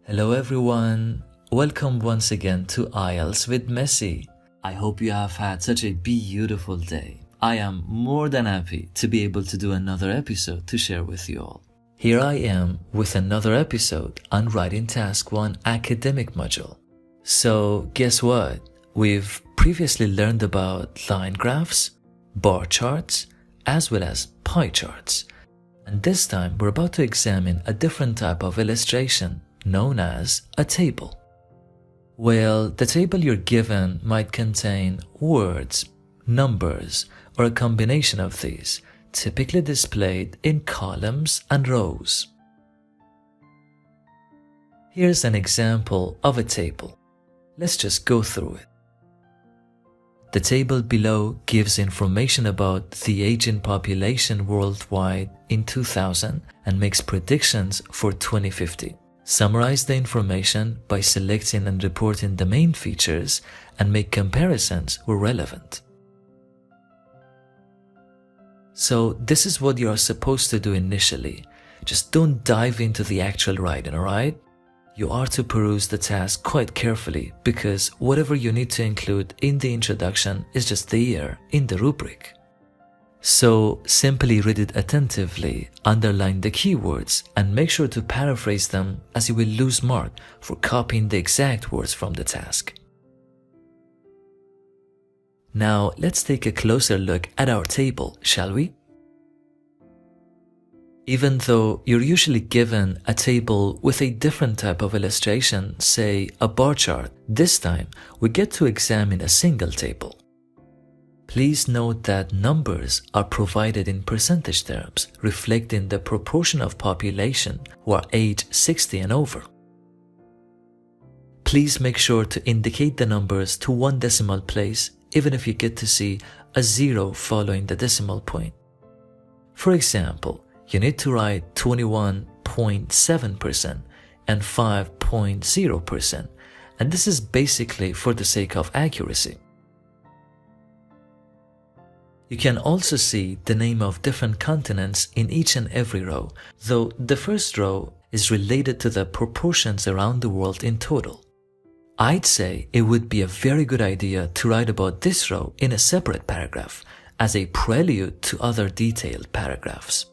Hello everyone, welcome once again to IELTS with Messi. I hope you have had such a beautiful day. I am more than happy to be able to do another episode to share with you all. Here I am with another episode on Writing Task 1 academic module. So guess what? We've previously learned about line graphs, bar charts, as well as pie charts. And this time we're about to examine a different type of illustration known as a table. Well, the table you're given might contain words, numbers, or a combination of these, typically displayed in columns and rows. Here's an example of a table. Let's just go through it. The table below gives information about the aging population worldwide in 2000 and makes predictions for 2050. Summarize the information by selecting and reporting the main features and make comparisons where relevant. So this is what you are supposed to do initially. Just don't dive into the actual writing, alright? You are to peruse the task quite carefully because whatever you need to include in the introduction is just there in the rubric. So simply read it attentively, underline the keywords, and make sure to paraphrase them as you will lose mark for copying the exact words from the task. Now let's take a closer look at our table, shall we? Even though you're usually given a table with a different type of illustration, say a bar chart, this time we get to examine a single table. Please note that numbers are provided in percentage terms, reflecting the proportion of population who are aged 60 and over. Please make sure to indicate the numbers to one decimal place, even if you get to see a 0 following the decimal point. For example, you need to write 21.7% and 5.0%, and this is basically for the sake of accuracy. You can also see the name of different continents in each and every row, though the first row is related to the proportions around the world in total. I'd say it would be a very good idea to write about this row in a separate paragraph as a prelude to other detailed paragraphs.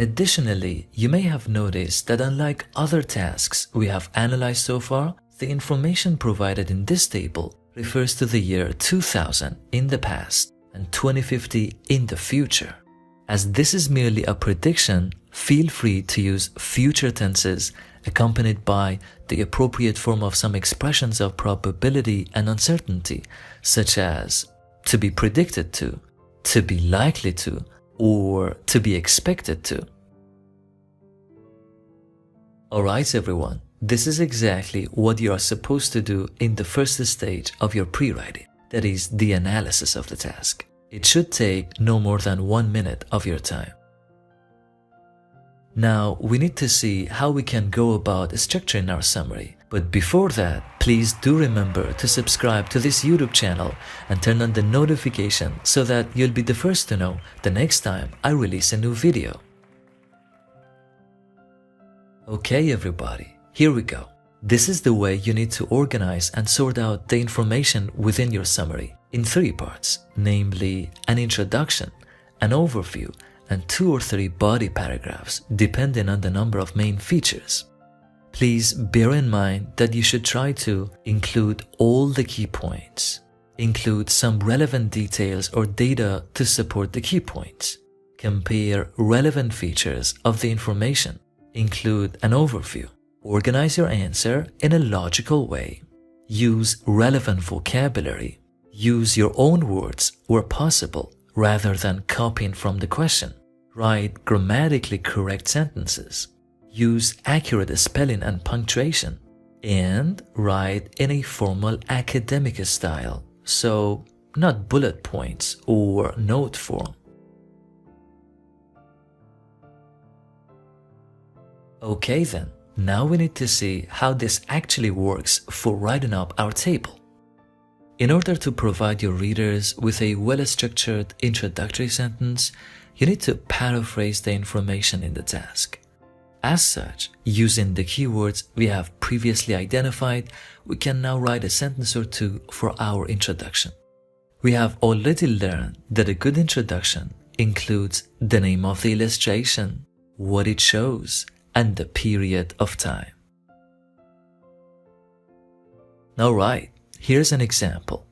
Additionally, you may have noticed that unlike other tasks we have analyzed so far, the information provided in this table refers to the year 2000 in the past and 2050 in the future. As this is merely a prediction, feel free to use future tenses accompanied by the appropriate form of some expressions of probability and uncertainty, such as to be predicted to be likely to, or to be expected to. Alright everyone, this is exactly what you are supposed to do in the first stage of your pre-writing. That is the analysis of the task. It should take no more than 1 minute of your time. Now we need to see how we can go about structuring our summary. But before that, please do remember to subscribe to this YouTube channel and turn on the notification so that you'll be the first to know the next time I release a new video. Okay everybody, here we go. This is the way you need to organize and sort out the information within your summary in 3 parts, namely an introduction, an overview, and 2 or 3 body paragraphs depending on the number of main features. Please bear in mind that you should try to include all the key points, include some relevant details or data to support the key points, compare relevant features of the information, include an overview. Organize your answer in a logical way. Use relevant vocabulary. Use your own words where possible rather than copying from the question. Write grammatically correct sentences. Use accurate spelling and punctuation. And write in a formal academic style, so not bullet points or note form. Okay then. Now we need to see how this actually works for writing up our table. In order to provide your readers with a well-structured introductory sentence, you need to paraphrase the information in the task. As such, using the keywords we have previously identified, we can now write a sentence or two for our introduction. We have already learned that a good introduction includes the name of the illustration, what it shows, and the period of time. Now right, here's an example.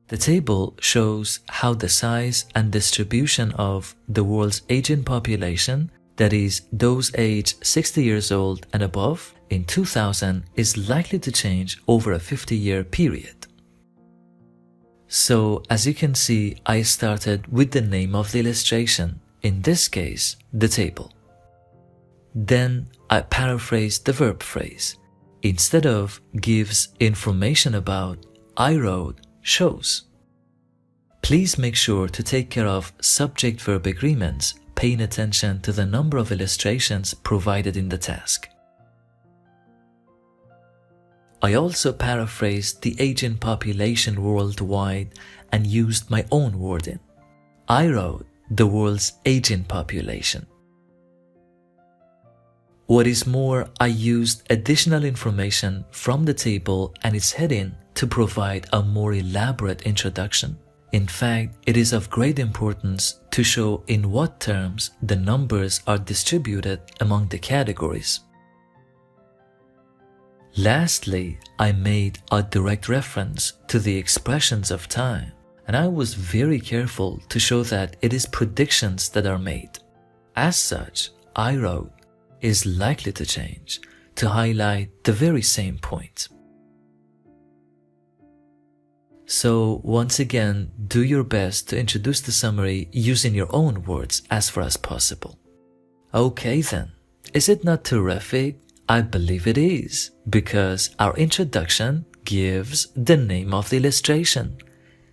The table shows how the size and distribution of the world's aging population, that is, those aged 60 years old and above, in 2000 is likely to change over a 50-year period. So, as you can see, I started with the name of the illustration, in this case, the table. Then I paraphrased the verb phrase. Instead of gives information about, I wrote shows. Please make sure to take care of subject-verb agreements, paying attention to the number of illustrations provided in the task. I also paraphrased the aging population worldwide and used my own wording. I wrote the world's aging population. What is more, I used additional information from the table and its heading to provide a more elaborate introduction. In fact, it is of great importance to show in what terms the numbers are distributed among the categories. Lastly, I made a direct reference to the expressions of time, and I was very careful to show that it is predictions that are made. As such, I wrote, is likely to change, to highlight the very same point. So once again, do your best to introduce the summary using your own words as far as possible. Okay then, is it not terrific? I believe it is, because our introduction gives the name of the illustration,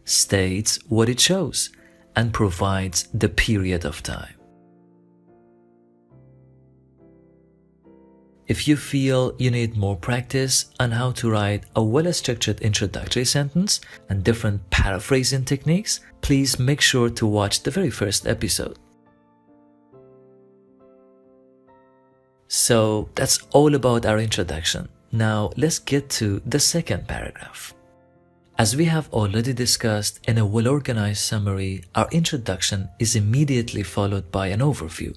states what it shows, and provides the period of time. If you feel you need more practice on how to write a well-structured introductory sentence and different paraphrasing techniques, please make sure to watch the very first episode. So that's all about our introduction. Now let's get to the second paragraph. As we have already discussed in a well-organized summary, our introduction is immediately followed by an overview.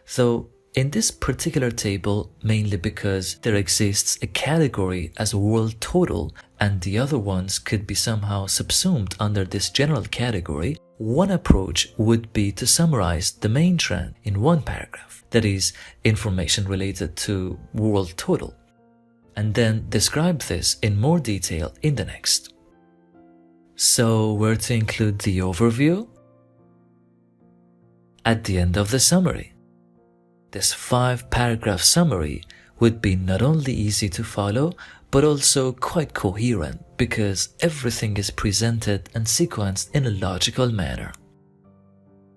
So in this particular table, mainly because there exists a category as world total and the other ones could be somehow subsumed under this general category, one approach would be to summarize the main trend in one paragraph, that is, information related to world total, and then describe this in more detail in the next. So where to include the overview? At the end of the summary. This 5-paragraph summary would be not only easy to follow, but also quite coherent because everything is presented and sequenced in a logical manner.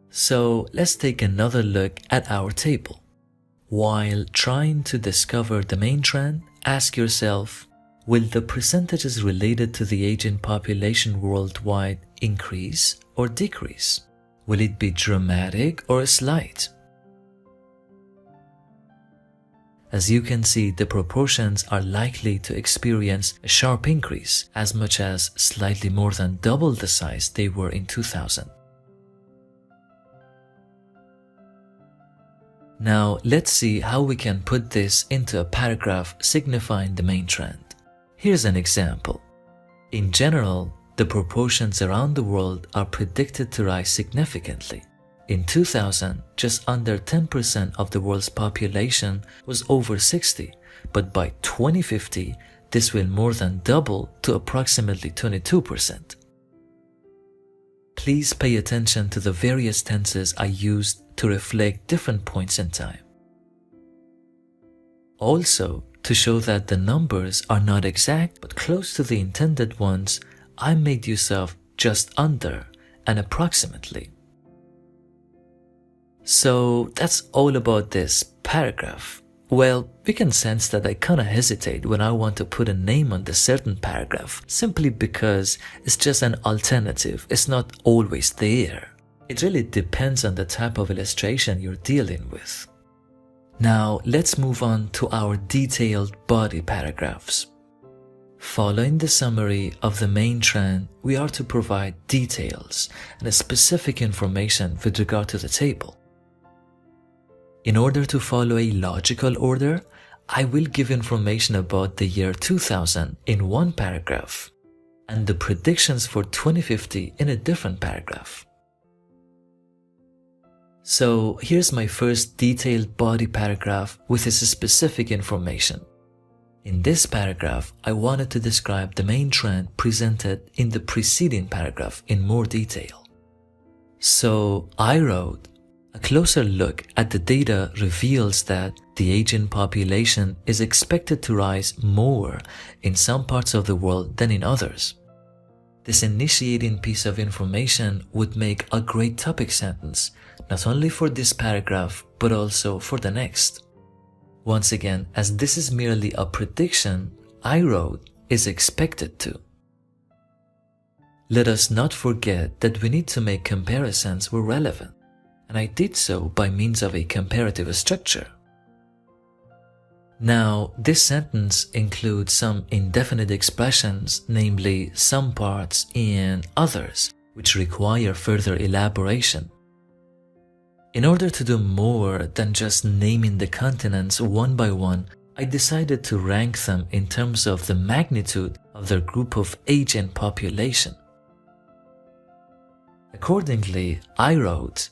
So let's take another look at our table. While trying to discover the main trend, ask yourself, will the percentages related to the aging population worldwide increase or decrease? Will it be dramatic or slight? As you can see, the proportions are likely to experience a sharp increase, as much as slightly more than double the size they were in 2000. Now let's see how we can put this into a paragraph signifying the main trend. Here's an example. In general, the proportions around the world are predicted to rise significantly. In 2000, just under 10% of the world's population was over 60, but by 2050, this will more than double to approximately 22%. Please pay attention to the various tenses I used to reflect different points in time. Also, to show that the numbers are not exact but close to the intended ones, I made use of just under and approximately. So that's all about this paragraph. Well, we can sense that I kinda hesitate when I want to put a name on the certain paragraph, simply because it's just an alternative, it's not always there. It really depends on the type of illustration you're dealing with. Now let's move on to our detailed body paragraphs. Following the summary of the main trend, we are to provide details and specific information with regard to the table. In order to follow a logical order, I will give information about the year 2000 in one paragraph and the predictions for 2050 in a different paragraph. So here's my first detailed body paragraph with this specific information. In this paragraph, I wanted to describe the main trend presented in the preceding paragraph in more detail. So I wrote, a closer look at the data reveals that the aging population is expected to rise more in some parts of the world than in others. This initiating piece of information would make a great topic sentence, not only for this paragraph, but also for the next. Once again, as this is merely a prediction, I wrote is expected to. Let us not forget that we need to make comparisons where relevant, and I did so by means of a comparative structure. Now, this sentence includes some indefinite expressions, namely some parts and others, which require further elaboration. In order to do more than just naming the continents one by one, I decided to rank them in terms of the magnitude of their group of aging population. Accordingly, I wrote,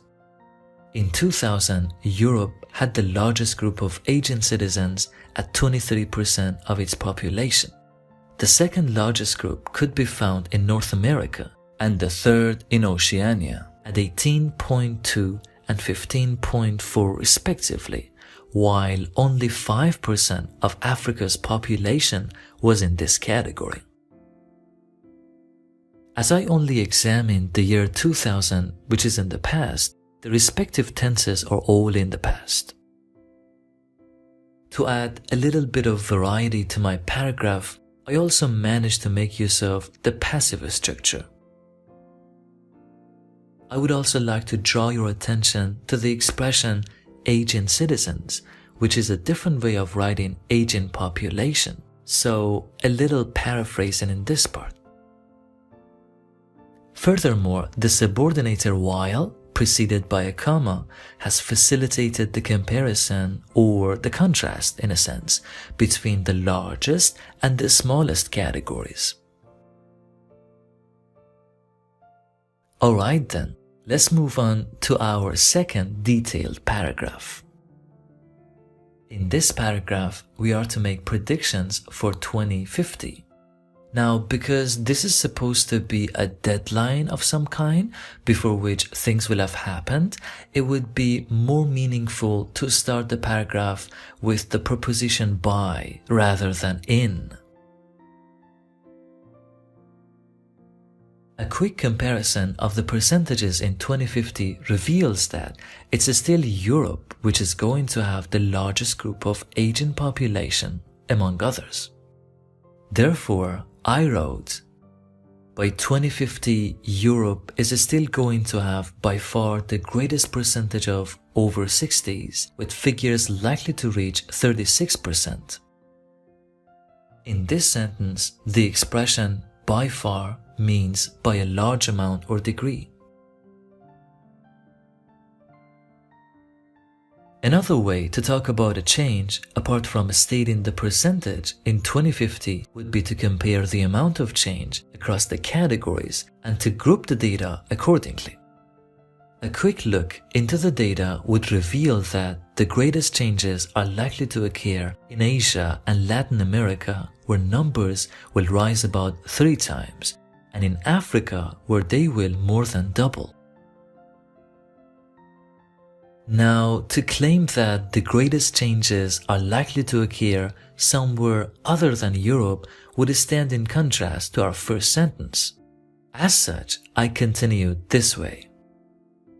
in 2000, Europe had the largest group of aging citizens at 23% of its population. The second largest group could be found in North America, and the third in Oceania at 18.2 and 15.4 respectively, while only 5% of Africa's population was in this category. As I only examined the year 2000, which is in the past, the respective tenses are all in the past. To add a little bit of variety to my paragraph, I also managed to make use of the passive structure. I would also like to draw your attention to the expression aging citizens, which is a different way of writing aging population. So a little paraphrasing in this part. Furthermore, the subordinator while, preceded by a comma, has facilitated the comparison or the contrast, in a sense, between the largest and the smallest categories. Alright then, let's move on to our second detailed paragraph. In this paragraph, we are to make predictions for 2050. Now, because this is supposed to be a deadline of some kind before which things will have happened, it would be more meaningful to start the paragraph with the preposition by rather than in. A quick comparison of the percentages in 2050 reveals that it's still Europe which is going to have the largest group of aging population, among others. Therefore, I wrote, by 2050, Europe is still going to have by far the greatest percentage of over 60s, with figures likely to reach 36%. In this sentence, the expression by far means by a large amount or degree. Another way to talk about a change, apart from stating the percentage in 2050, would be to compare the amount of change across the categories and to group the data accordingly. A quick look into the data would reveal that the greatest changes are likely to occur in Asia and Latin America, where numbers will rise about 3 times, and in Africa, where they will more than double. Now, to claim that the greatest changes are likely to occur somewhere other than Europe would stand in contrast to our first sentence. As such, I continued this way.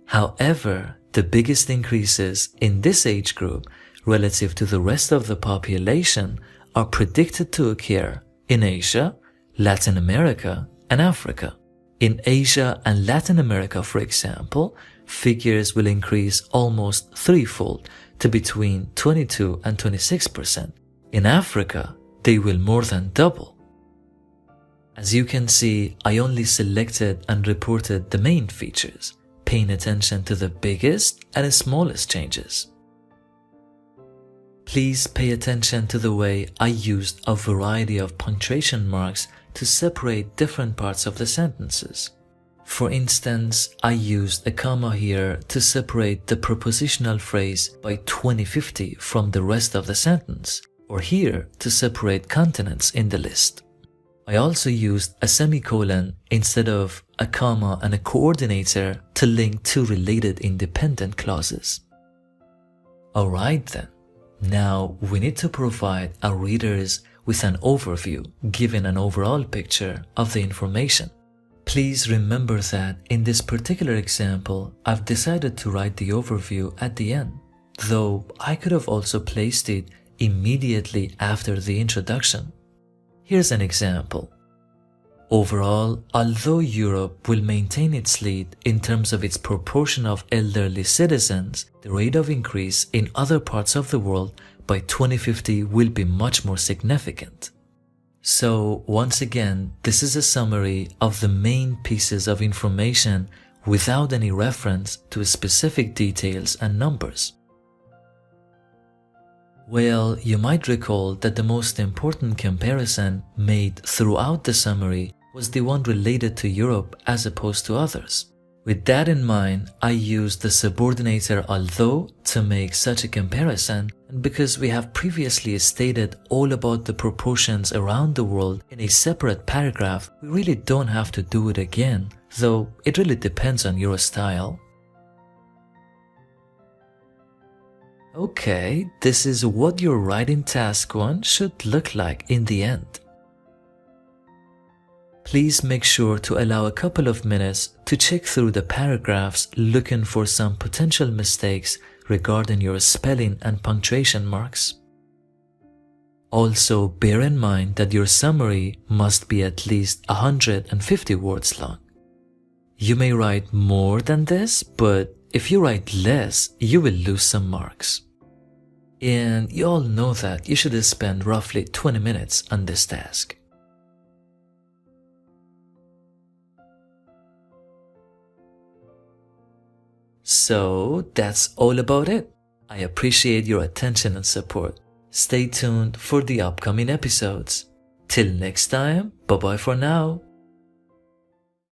However, the biggest increases in this age group relative to the rest of the population are predicted to occur in Asia, Latin America, and Africa. In Asia and Latin America, for example, figures will increase almost threefold to between 22 and 26%. In Africa, they will more than double. As you can see, I only selected and reported the main features, paying attention to the biggest and smallest changes. Please pay attention to the way I used a variety of punctuation marks to separate different parts of the sentences. For instance, I used a comma here to separate the prepositional phrase by 2050 from the rest of the sentence, or here to separate continents in the list. I also used a semicolon instead of a comma and a coordinator to link two related independent clauses. Alright then, now we need to provide our readers with an overview, giving an overall picture of the information. Please remember that in this particular example, I've decided to write the overview at the end, though I could have also placed it immediately after the introduction. Here's an example. Overall, although Europe will maintain its lead in terms of its proportion of elderly citizens, the rate of increase in other parts of the world by 2050 will be much more significant. So once again, this is a summary of the main pieces of information without any reference to specific details and numbers. Well, you might recall that the most important comparison made throughout the summary was the one related to Europe as opposed to others. With that in mind, I used the subordinator although to make such a comparison, and because we have previously stated all about the proportions around the world in a separate paragraph, we really don't have to do it again, though it really depends on your style. Okay, this is what your writing task 1 should look like in the end. Please make sure to allow a couple of minutes to check through the paragraphs looking for some potential mistakes regarding your spelling and punctuation marks. Also, bear in mind that your summary must be at least 150 words long. You may write more than this, but if you write less, you will lose some marks. And you all know that you should spend roughly 20 minutes on this task. So that's all about it. I appreciate your attention and support. Stay tuned for the upcoming episodes. Till next time, bye bye for now.